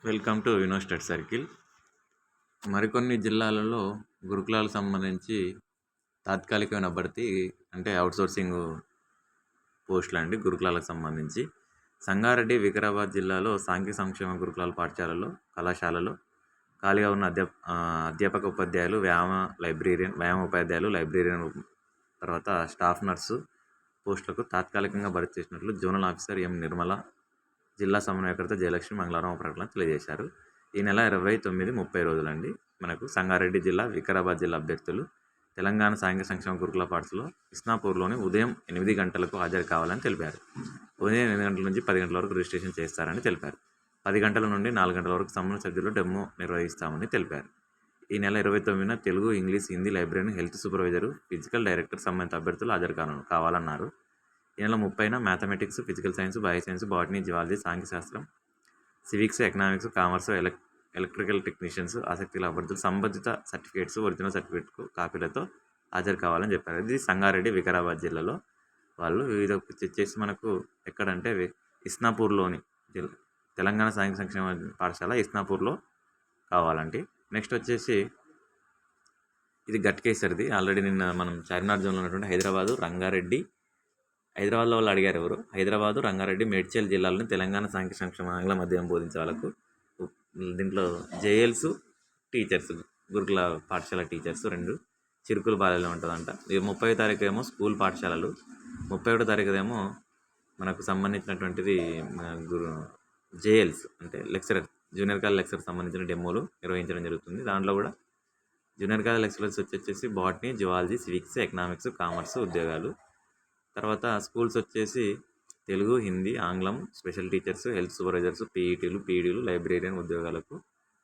Welcome to university circle. మరికొన్ని జిల్లాలలో గురుకులాలకు సంబంధించి తాత్కాలికమైన భర్తీ అంటే అవుట్సోర్సింగ్ పోస్టులు అండి. గురుకులాలకు సంబంధించి సంగారెడ్డి, వికారాబాద్ జిల్లాలో సాంఘిక సంక్షేమ గురుకులాల పాఠశాలలో, కళాశాలలో ఖాళీగా ఉన్న అధ్యాపక ఉపాధ్యాయులు, వ్యాయామ ఉపాధ్యాయులు, లైబ్రేరియన్, తర్వాత స్టాఫ్ నర్సు పోస్టులకు తాత్కాలికంగా భర్తీ చేసినట్లు జోనల్ ఆఫీసర్ ఎం నిర్మల, జిల్లా సమన్వయకర్త జయలక్ష్మి మంగళవారం ప్రకటన తెలియజేశారు. ఈ నెల 29-30 రోజులండి మనకు సంగారెడ్డి జిల్లా, వికారాబాద్ జిల్లా అభ్యర్థులు తెలంగాణ సాంఘిక సంక్షేమ గురుకుల పాఠశాలలో ఇస్నాపూర్లోని ఉదయం 8 గంటలకు హాజరు కావాలని తెలిపారు. ఉదయం 8 గంటల నుంచి 10 గంటల వరకు రిజిస్ట్రేషన్ చేస్తారని తెలిపారు. 10 గంటల నుండి 4 గంటల వరకు సంబంధిత సభ్యులు డెమో నిర్వహిస్తామని తెలిపారు. ఈ నెల 29న Telugu, English, Hindi, library, health supervisor, physical director సంబంధిత అభ్యర్థులు హాజరు కావాలన్నారు. ఈ నెల 30న mathematics, physical science, bio science, botany, geology, సాంఘిక శాస్త్రం, civics, economics, commerce, electrical technicians ఆసక్తి గల అభ్యర్థులు సంబంధిత సర్టిఫికేట్స్, ఒరిజినల్ సర్టిఫికేట్ కాపీలతో హాజరు కావాలని చెప్పారు. ఇది సంగారెడ్డి, వికారాబాద్ జిల్లాలో వాళ్ళు వివిధ చేసి మనకు ఎక్కడంటే ఇస్నాపూర్లోని తెలంగాణ సాంఘిక సంక్షేమ పాఠశాల ఇస్నాపూర్లో కావాలండి. నెక్స్ట్ వచ్చేసి ఇది గట్కేసరిది. ఆల్రెడీ నిన్న మనం చార్మినార్ జోన్లో ఉన్నటువంటి హైదరాబాద్లో వాళ్ళు అడిగారు ఎవరు. హైదరాబాదు, రంగారెడ్డి, మేడ్చల్ జిల్లాలోని తెలంగాణ సాంఘిక సంక్షేమ ఆంగ్ల మాధ్యమం బోధించే వాళ్ళకు దీంట్లో జేఎల్స్, టీచర్స్, గురుకుల పాఠశాల టీచర్స్ 2 చిరుకుల బాలెలో ఉంటుందంట. 30వ తారీఖు ఏమో స్కూల్ పాఠశాలలు, 31వ తారీఖు ఏమో మనకు సంబంధించినటువంటిది జేఎల్స్ అంటే లెక్చరర్, జూనియర్ కాలేజ్ లెక్చర్ సంబంధించిన డెమోలు నిర్వహించడం జరుగుతుంది. దాంట్లో కూడా జూనియర్ కాలేజ్ లెక్చరర్స్ వచ్చేసి botany, geology, civics, economics, commerce ఉద్యోగాలు. తర్వాత స్కూల్స్ వచ్చేసి తెలుగు, హిందీ, ఆంగ్లం, స్పెషల్ టీచర్స్, హెల్త్ సూపర్వైజర్స్, పీఈటీలు, లైబ్రేరియన్ ఉద్యోగాలకు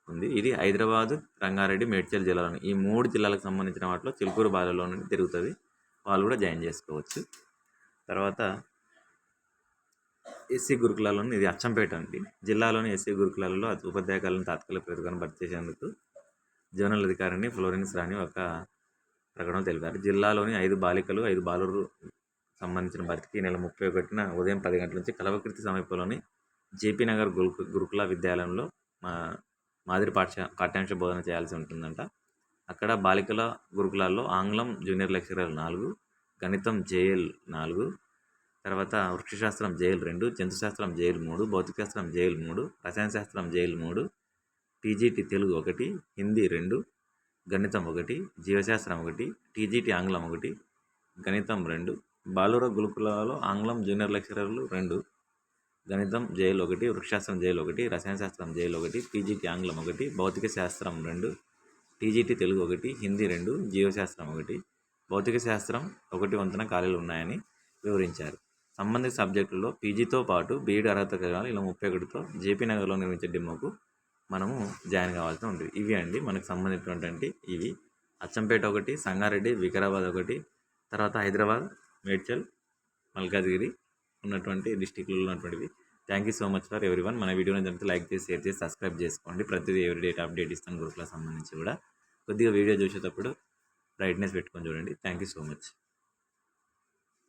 ఉంది. ఇది హైదరాబాద్, రంగారెడ్డి, మేడ్చల్ జిల్లాలోని ఈ 3 జిల్లాలకు సంబంధించిన వాటిలో చిలుకూరు బాలలో నుండి తిరుగుతుంది. వాళ్ళు కూడా జాయిన్ చేసుకోవచ్చు. తర్వాత ఎస్సీ గురుకులాలను, ఇది అచ్చంపేట అండి. జిల్లాలోని ఎస్సీ గురుకులాలలో ఉపాధ్యాయులను తాత్కాలిక ప్రతిభను భర్తీ చేసేందుకు జోనల్ అధికారిని ఫ్లోరెన్స్ రాణి ఒక ప్రకటన తెలిపారు. జిల్లాలోని 5 బాలికలు, 5 బాలురు సంబంధించిన భర్తీకి ఈ నెల 31న ఉదయం 10 గంటల నుంచి కల్వకుర్తి సమీపంలోని జేపీ నగర్ గురుకుల విద్యాలయంలో మాదిరి పాఠ్యాంశ బోధన చేయాల్సి ఉంటుందంట. అక్కడ బాలికల గురుకులాల్లో ఆంగ్లం జూనియర్ లెక్చరర్ 4, గణితం జేఎల్ 4, తర్వాత వృక్షశాస్త్రం జేఎల్ 2, జంతుశాస్త్రం జేఎల్ 3, భౌతికశాస్త్రం జేఎల్ 3, రసాయన శాస్త్రం జేఎల్ 3, టీజీటీ తెలుగు 1, హిందీ 2, గణితం 1, జీవశాస్త్రం 1, టీజీటీ ఆంగ్లం 1, గణితం 2. బాలుర గురుకులాలలో ఆంగ్లం జూనియర్ లెక్చరర్లు 2, గణితం జేఎల్ 1, వృక్షశాస్త్రం జేఎల్ 1, రసాయన శాస్త్రం జేఎల్ 1, టీజీటీ ఆంగ్లం 1, భౌతిక శాస్త్రం 2, టీజీటీ తెలుగు 1, హిందీ 2, జీవశాస్త్రం 1, భౌతిక శాస్త్రం 1 వంతున ఖాళీలు ఉన్నాయని వివరించారు. సంబంధిత సబ్జెక్టుల్లో పీజీతో పాటు బీఈడీ అర్హత కలగాలి. ఇలా 31తో జేపీ నగర్లో నిర్మించే డెమోకు మనము జాయిన్ కావాల్సి ఉంటుంది. ఇవి అండి మనకు సంబంధించినటువంటి ఇవి. అచ్చంపేట 1, సంగారెడ్డి, వికారాబాద్ 1, తర్వాత హైదరాబాద్, మేడ్చల్, మల్కాజ్గిరి ఉన్నటువంటి డిస్టిక్లలో ఉన్నటువంటివి. Thank you so much for everyone. మన వీడియోని జరిగితే లైక్ చేసి, షేర్ చేసి, సబ్స్క్రైబ్ చేసుకోండి. ప్రతిదీ ఎవ్రీ డే అప్డేట్ ఇస్తాను. గ్రూప్లకు సంబంధించి కూడా కొద్దిగా వీడియో చూసేటప్పుడు బ్రైట్నెస్ పెట్టుకొని చూడండి. Thank you so much.